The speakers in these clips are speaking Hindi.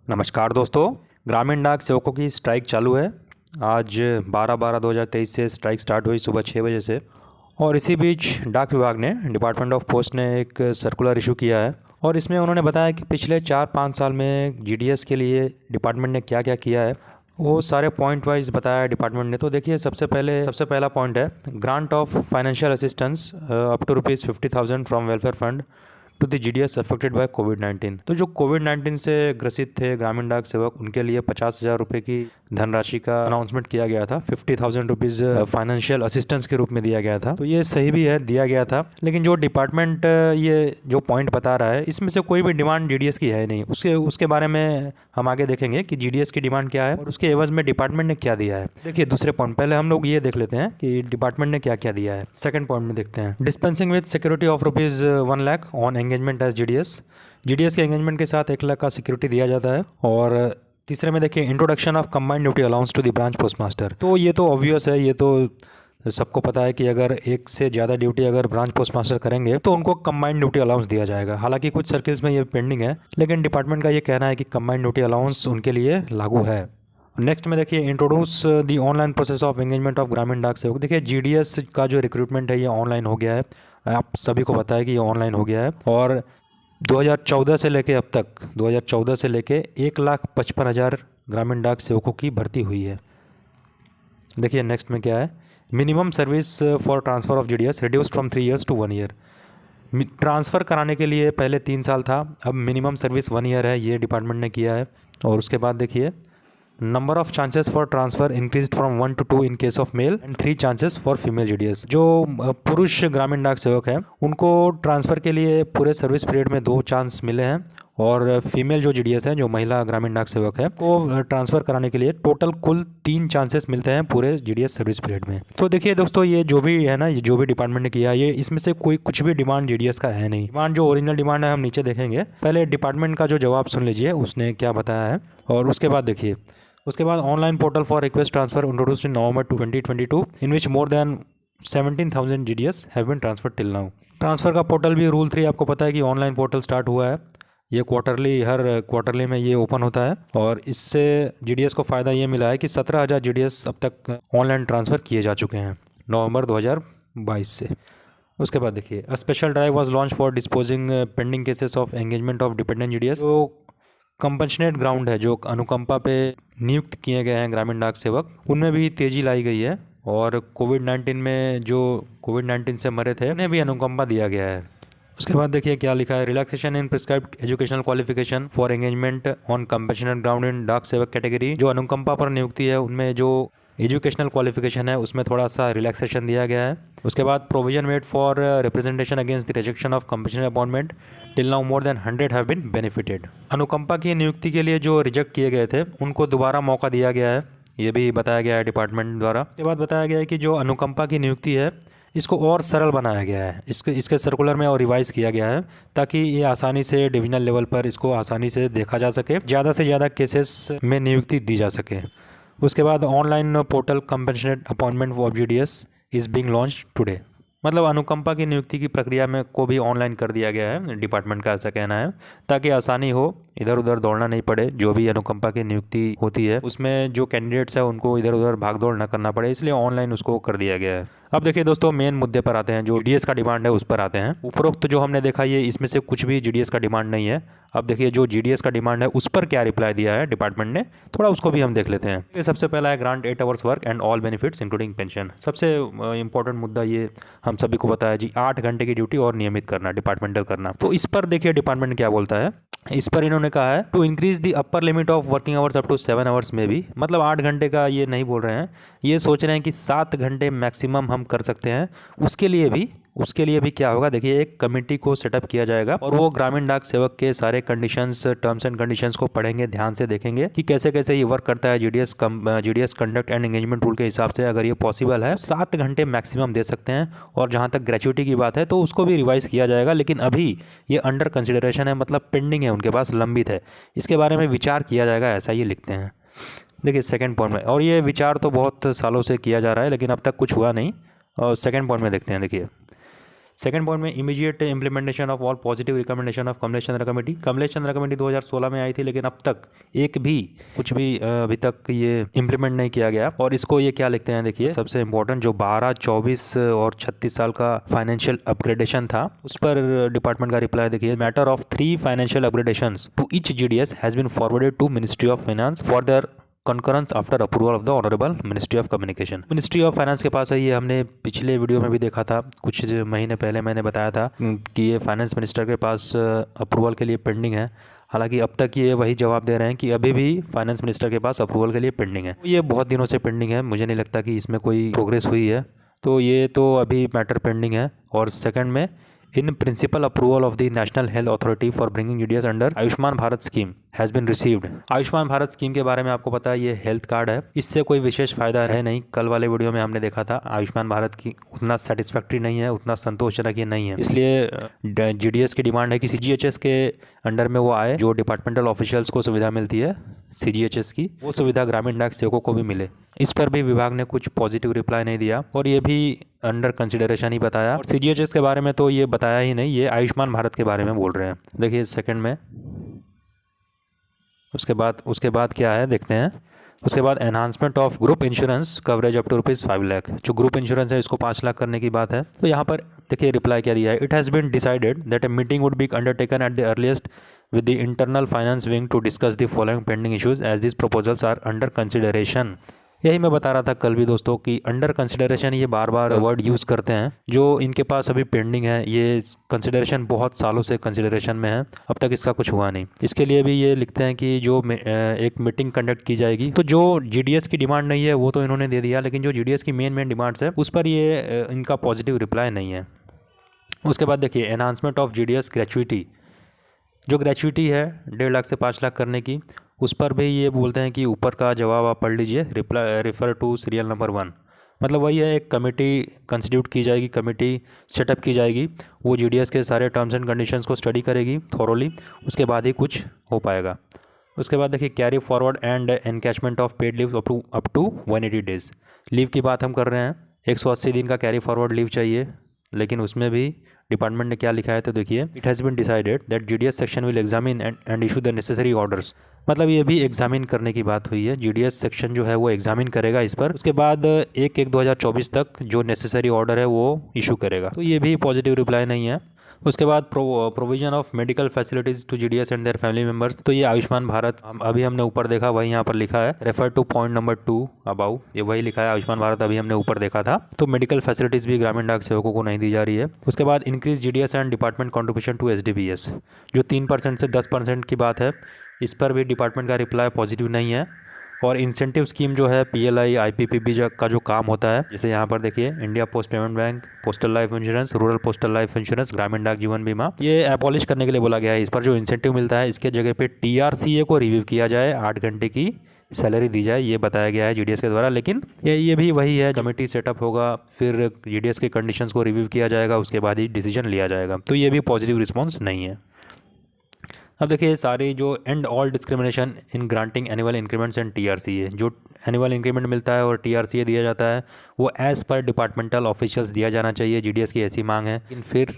नमस्कार दोस्तों। ग्रामीण डाक सेवकों की स्ट्राइक चालू है। आज 12/12/2023 से स्ट्राइक स्टार्ट हुई सुबह 6 बजे से। और इसी बीच डाक विभाग ने डिपार्टमेंट ऑफ पोस्ट ने एक सर्कुलर इशू किया है और इसमें उन्होंने बताया कि पिछले 4-5 साल में जीडीएस के लिए डिपार्टमेंट ने क्या क्या किया है, वो सारे पॉइंट वाइज बताया है डिपार्टमेंट ने। तो देखिए, सबसे पहला पॉइंट है grant of financial assistance up to ₹50,000 from welfare fund to the GDS affected by कोविड-19। तो जो कोविड-19 से ग्रसित थे ग्रामीण डाक सेवक, उनके लिए 50,000 रुपये की धनराशि का अनाउंसमेंट किया गया था। 50,000 रुपीज़ फाइनेंशियल असिस्टेंस के रूप में दिया गया था। तो ये सही भी है, दिया गया था। लेकिन जो डिपार्टमेंट ये जो पॉइंट बता रहा है, इसमें से कोई भी डिमांड जीडीएस की है नहीं। उसके बारे में हम आगे देखेंगे कि जीडीएस की डिमांड क्या है और उसके एवज में डिपार्टमेंट ने क्या दिया है। देखिए, दूसरे पॉइंट पहले हम लोग ये देख लेते हैं कि डिपार्टमेंट ने क्या क्या दिया है। सेकंड पॉइंट में देखते हैं dispensing with security of ₹1 lakh on engagement as GDS के एंगेजमेंट के साथ 1 लाख का सिक्योरिटी दिया जाता है। और तीसरे में देखिए introduction of combined duty allowance to the branch post master. तो ये तो ऑब्वियस है, ये तो सबको पता है कि अगर एक से ज़्यादा ड्यूटी अगर ब्रांच पोस्ट मास्टर करेंगे तो उनको कंबाइंड ड्यूटी अलाउंस दिया जाएगा। हालांकि कुछ सर्किल्स में ये पेंडिंग है, लेकिन डिपार्टमेंट का ये कहना है कि कंबाइंड ड्यूटी अलाउंस उनके लिए लागू है। नेक्स्ट में देखिए introduce the online process of engagement of ग्रामीण डाक सेवक। देखिए, जीडीएस का जो रिक्रूटमेंट है ये ऑनलाइन हो गया है। आप सभी को पता है कि ये ऑनलाइन हो गया है। और 2014 से लेके अब तक 2014 से लेके 1,55,000 ग्रामीण डाक सेवकों की भर्ती हुई है। देखिए नेक्स्ट में क्या है, minimum service for transfer of GDS reduced from 3 years to 1 year. Transfer कराने के लिए पहले 3 साल था, अब मिनिमम सर्विस 1 ईयर है, ये डिपार्टमेंट ने किया है। और उसके बाद देखिए number of chances for transfer increase from 1 to 2 in case of male and 3 chances for female GDS. जो पुरुष ग्रामीण डाक सेवक हैं उनको ट्रांसफ़र के लिए पूरे सर्विस पीरियड में 2 चांस मिले हैं। और फीमेल जो जीडीएस हैं, जो महिला ग्रामीण डाक सेवक है, को ट्रांसफ़र कराने के लिए टोटल कुल 3 चांसेस मिलते हैं पूरे जीडीएस सर्विस पीरियड में। तो देखिए दोस्तों, ये जो भी है ना, ये जो भी डिपार्टमेंट ने किया, ये इसमें से कुछ भी डिमांड जीडीएस का है नहीं। डिमांड जो ओरिजिनल डिमांड है हम नीचे देखेंगे। पहले डिपार्टमेंट का जो जवाब सुन लीजिए, उसने क्या बताया है। और उसके बाद देखिए, उसके बाद online portal for request transfer introduced in November 2022 in which more than 17,000 GDS have been transfer till now. Transfer का पोर्टल भी रूल 3 आपको पता है कि ऑनलाइन पोर्टल स्टार्ट हुआ है। ये हर क्वार्टरली में ये ओपन होता है। और इससे जीडीएस को फ़ायदा ये मिला है कि 17,000 जीडीएस अब तक ऑनलाइन ट्रांसफ़र किए जा चुके हैं नवंबर 2022 से। उसके बाद देखिए special drive was launch for disposing pending cases of engagement of dependent GDS. जो कंपनसेट ग्राउंड है, जो अनुकंपा पे नियुक्त किए गए हैं ग्रामीण डाक सेवक, उनमें भी तेज़ी लाई गई है। और कोविड-19 में जो कोविड-19 से मरे थे उन्हें भी अनुकंपा दिया गया है। उसके बाद देखिए क्या लिखा है, relaxation in prescribed educational qualification for engagement on compensate ground in डाक सेवक कैटेगरी। जो अनुकंपा पर नियुक्ति है उनमें जो एजुकेशनल क्वालिफिकेशन है उसमें थोड़ा सा रिलैक्सेशन दिया गया है। उसके बाद provision made for representation against the rejection of compensate appointment till now more than 100 have been benefited. अनुकंपा की नियुक्ति के लिए जो रिजेक्ट किए गए थे उनको दोबारा मौका दिया गया है, ये भी बताया गया है डिपार्टमेंट द्वारा। इसके बाद बताया गया है कि जो अनुकंपा की नियुक्ति है इसको और सरल बनाया गया है, इसके सर्कुलर में और रिवाइज़ किया गया है ताकि ये आसानी से डिविजनल लेवल पर इसको आसानी से देखा जा सके, ज़्यादा से ज़्यादा केसेस में नियुक्ति दी जा सके। उसके बाद online portal compensate appointment of GDS is being launch today. मतलब अनुकंपा की नियुक्ति की प्रक्रिया में को भी ऑनलाइन कर दिया गया है, डिपार्टमेंट का ऐसा कहना है, ताकि आसानी हो, इधर उधर दौड़ना नहीं पड़े। जो भी अनुकंपा की नियुक्ति होती है उसमें जो कैंडिडेट्स है उनको इधर उधर भाग दौड़ ना करना पड़े, इसलिए ऑनलाइन उसको कर दिया गया है। अब देखिए दोस्तों, मेन मुद्दे पर आते हैं, जो जीडीएस का डिमांड है उस पर आते हैं। उपरोक्त जो हमने देखा ये इसमें से कुछ भी जीडीएस का डिमांड नहीं है। अब देखिए जो जीडीएस का डिमांड है उस पर क्या रिप्लाई दिया है डिपार्टमेंट ने, थोड़ा उसको भी हम देख लेते हैं। ये सबसे पहला है grant 8 hours work and all benefits including pension. सबसे इंपॉर्टेंट मुद्दा ये हम सभी को पता है जी, 8 घंटे की ड्यूटी और नियमित करना, डिपार्टमेंटल करना। तो इस पर देखिए डिपार्टमेंट क्या बोलता है। इस पर इन्होंने कहा है to increase the upper limit of working hours up to 7 hours में भी। मतलब 8 घंटे का ये नहीं बोल रहे हैं, ये सोच रहे हैं कि 7 घंटे मैक्सिमम हम कर सकते हैं। उसके लिए भी क्या होगा, देखिए एक कमेटी को सेटअप किया जाएगा और वो ग्रामीण डाक सेवक के सारे कंडीशंस, टर्म्स एंड कंडीशंस को पढ़ेंगे, ध्यान से देखेंगे कि कैसे कैसे ये वर्क करता है GDS conduct and engagement rule के हिसाब से। अगर ये पॉसिबल है 7 घंटे मैक्सिमम दे सकते हैं। और जहाँ तक ग्रेचुइटी की बात है तो उसको भी रिवाइज़ किया जाएगा, लेकिन अभी ये अंडर कंसिडरेशन है, मतलब पेंडिंग है, उनके पास लंबित है, इसके बारे में विचार किया जाएगा, ऐसा ये लिखते हैं। देखिए सेकेंड पॉइंट में, और ये विचार तो बहुत सालों से किया जा रहा है लेकिन अब तक कुछ हुआ नहीं। और सेकेंड पॉइंट में देखते हैं, देखिए सेकंड पॉइंट में immediate implementation of all positive recommendation of Kamlesh Chandra committee. Kamlesh Chandra committee 2016 में आई थी, लेकिन अब तक एक भी कुछ भी अभी तक ये इम्प्लीमेंट नहीं किया गया। और इसको ये क्या लिखते हैं, देखिए सबसे इंपॉर्टेंट जो 12, 24 और 36 साल का फाइनेंशियल अपग्रेडेशन था उस पर डिपार्टमेंट का रिप्लाई देखिए। Matter of 3 financial upgradations to each GDS has been forwarded to ministry of finance for their concurrence after approval of the honourable ministry of communication. Ministry of finance के पास है, ये हमने पिछले वीडियो में भी देखा था, कुछ महीने पहले मैंने बताया था कि ये फाइनेंस मिनिस्टर के पास अप्रूवल के लिए पेंडिंग है। हालांकि अब तक ये वही जवाब दे रहे हैं कि अभी भी फाइनेंस मिनिस्टर के पास अप्रूवल के लिए पेंडिंग है। ये बहुत दिनों से पेंडिंग है, मुझे नहीं लगता कि इसमें कोई प्रोग्रेस हुई है, तो ये तो अभी मैटर पेंडिंग है। और सेकंड में in principle approval of the national health authority for bringing GDS under Ayushman Bharat scheme has been received. Ayushman Bharat scheme के बारे में आपको पता है, ये हेल्थ कार्ड है, इससे कोई विशेष फायदा है नहीं। कल वाले वीडियो में हमने देखा था आयुष्मान भारत की उतना सेटिस्फैक्ट्री नहीं है, उतना संतोषजनक ये नहीं है। इसलिए जीडीएस की डिमांड है कि सीजीएचएस के अंडर में वो आए, जो डिपार्टमेंटल ऑफिशियल्स को सुविधा मिलती है सीजीएचएस की, वो सुविधा ग्रामीण डाक सेवकों को भी मिले। इस पर भी विभाग ने कुछ पॉजिटिव रिप्लाई नहीं दिया और ये भी अंडर कंसिडरेशन ही बताया। और सीजीएचएस के बारे में तो ये बताया ही नहीं, ये आयुष्मान भारत के बारे में बोल रहे हैं। देखिए सेकंड में उसके बाद क्या है देखते हैं। उसके बाद enhancement of group insurance coverage up to ₹5 lakh. जो ग्रुप इंश्योरेंस है इसको 5 लाख करने की बात है। तो यहाँ पर देखिए रिप्लाई क्या दिया है। It has been decided that a meeting would be undertaken at the earliest with the internal finance wing to discuss the following pending issues as these proposals are under consideration। यही मैं बता रहा था कल भी दोस्तों कि अंडर कंसिडरेशन ये बार बार वर्ड यूज़ करते हैं, जो इनके पास अभी पेंडिंग है। ये कंसिडरेशन बहुत सालों से कंसिडरेशन में है, अब तक इसका कुछ हुआ नहीं। इसके लिए भी ये लिखते हैं कि जो एक मीटिंग कंडक्ट की जाएगी। तो जो जीडीएस की डिमांड नहीं है वो तो इन्होंने दे दिया, लेकिन जो जीडीएस की मेन डिमांड्स है उस पर ये इनका पॉजिटिव रिप्लाई नहीं है। उसके बाद देखिए एनहांसमेंट ऑफ जीडीएस ग्रेचुइटी। जो ग्रेचुइटी है 1.5 लाख से 5 लाख करने की, उस पर भी ये बोलते हैं कि ऊपर का जवाब आप पढ़ लीजिए, रेफर टू सीरियल नंबर 1। मतलब वही है, एक कमेटी कंस्टिट्यूट की जाएगी, कमेटी सेटअप की जाएगी, वो जीडीएस के सारे टर्म्स एंड कंडीशंस को स्टडी करेगी थॉरोली, उसके बाद ही कुछ हो पाएगा। उसके बाद देखिए carry forward and encashment of paid leave up to 180 days. Leave की बात हम कर रहे हैं, 180 दिन का कैरी फॉरवर्ड लीव चाहिए, लेकिन उसमें भी डिपार्टमेंट ने क्या लिखा है तो देखिए it has been decided that GDS section will examine and issue the necessary orders. मतलब ये भी एग्जामिन करने की बात हुई है, जीडीएस सेक्शन जो है वो एग्जामिन करेगा इस पर, उसके बाद 1/1/2024 तक जो नेसेसरी ऑर्डर है वो इशू करेगा। तो ये भी पॉजिटिव रिप्लाई नहीं है। उसके बाद provision of medical facilities to GDS and their family members. तो ये आयुष्मान भारत अभी हमने ऊपर देखा, वही यहाँ पर लिखा है, refer to point number 2 above, ये वही लिखा है आयुष्मान भारत अभी हमने ऊपर देखा था। तो मेडिकल फैसिलिटीज़ भी ग्रामीण डाक सेवकों को नहीं दी जा रही है। उसके बाद increase GDS and department contribution to SDBS, जो 3% से 10% की बात है, इस पर भी डिपार्टमेंट का रिप्लाई पॉजिटिव नहीं है। और इंसेंटिव स्कीम जो है पीएलआई आईपीपीबी का जो काम होता है, जैसे यहाँ पर देखिए India post payment bank, postal life insurance, rural postal life insurance, ग्रामीण डाक जीवन बीमा, ये एबॉलिश करने के लिए बोला गया है। इस पर जो इंसेंटिव मिलता है इसके जगह पे टीआरसीए को रिव्यू किया जाए, 8 घंटे की सैलरी दी जाए, ये बताया गया है जीडीएस के द्वारा। लेकिन ये भी वही है, कमेटी सेटअप होगा, फिर जीडीएस के कंडीशंस को रिव्यू किया जाएगा, उसके बाद ही डिसीजन लिया जाएगा। तो ये भी पॉजिटिव रिस्पॉन्स नहीं है। अब देखिए सारी जो and all discrimination in granting annual increments and TRCA, जो एनुअल इंक्रीमेंट मिलता है और टीआरसीए दिया जाता है वो एज़ पर डिपार्टमेंटल ऑफिशियल्स दिया जाना चाहिए, जीडीएस की ऐसी मांग है। लेकिन फिर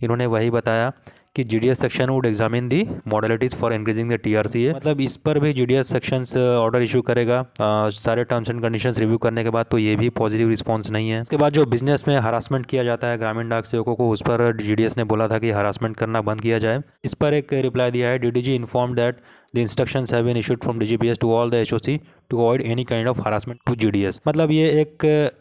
इन्होंने वही बताया कि GDS section would examine the modalities for increasing the TRCA. मतलब इस पर भी जीडीएस सेक्शंस ऑर्डर इशू करेगा सारे टर्म्स एंड कंडीशंस रिव्यू करने के बाद। तो ये भी पॉजिटिव रिस्पांस नहीं है। उसके बाद जो बिजनेस में हरासमेंट किया जाता है ग्रामीण डाक सेवकों को, उस पर जीडीएस ने बोला था कि हरासमेंट करना बंद किया जाए। इस पर एक रिप्लाई दिया है, DDG inform that the instructions have been issued from DGPS to all the HOC to avoid any kind of harassment to GDS. मतलब ये एक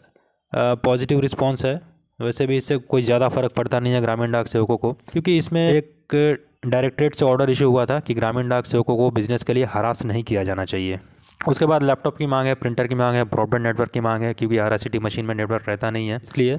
पॉजिटिव रिस्पॉन्स है। वैसे भी इससे कोई ज़्यादा फर्क पड़ता नहीं है ग्रामीण डाक सेवकों को, क्योंकि इसमें एक डायरेक्टरेट से ऑर्डर इशू हुआ था कि ग्रामीण डाक सेवकों को बिजनेस के लिए हरास नहीं किया जाना चाहिए। उसके बाद लैपटॉप की मांग है, प्रिंटर की मांग है, ब्रॉडबैंड नेटवर्क की मांग है, क्योंकि आरआईसीटी मशीन में नेटवर्क रहता नहीं है इसलिए।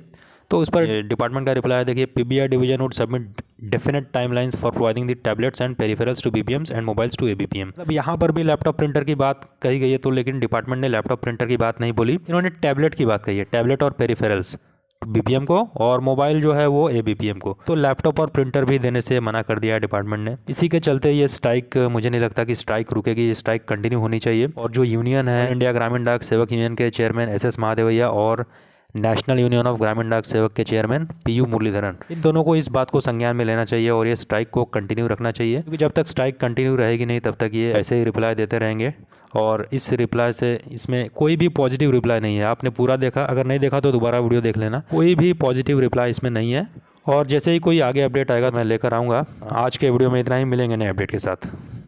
तो उस पर डिपार्टमेंट का रिप्लाई देखिए, PBI division would submit definite timelines for providing the tablets and peripherals to BPMs and mobiles to ABPM. मतलब यहाँ पर भी लैपटॉप प्रिंटर की बात कही गई है, तो लेकिन डिपार्टमेंट ने लैपटॉप प्रिंटर की बात नहीं बोली, इन्होंने टैबलेट की बात कही है, टैबलेट और पेरिफेरल्स बीपीएम को, और मोबाइल जो है वो एबीपीएम को। तो लैपटॉप और प्रिंटर भी देने से मना कर दिया है डिपार्टमेंट ने। इसी के चलते ये स्ट्राइक, मुझे नहीं लगता कि स्ट्राइक रुकेगी, ये स्ट्राइक कंटिन्यू होनी चाहिए। और जो यूनियन है इंडिया ग्रामीण डाक सेवक यूनियन के चेयरमैन एसएस महादेवैया और नेशनल यूनियन ऑफ ग्रामीण डाक सेवक के चेयरमैन पीयू मुरलीधरन। इन दोनों को इस बात को संज्ञान में लेना चाहिए और ये स्ट्राइक को कंटिन्यू रखना चाहिए, क्योंकि जब तक स्ट्राइक कंटिन्यू रहेगी नहीं तब तक ये ऐसे ही रिप्लाई देते रहेंगे। और इस रिप्लाई से इसमें कोई भी पॉजिटिव रिप्लाई नहीं है। आपने पूरा देखा, अगर नहीं देखा तो दोबारा वीडियो देख लेना, कोई भी पॉजिटिव रिप्लाई इसमें नहीं है। और जैसे ही कोई आगे अपडेट आएगा मैं लेकर आऊँगा। आज के वीडियो में इतना ही, मिलेंगे नए अपडेट के साथ।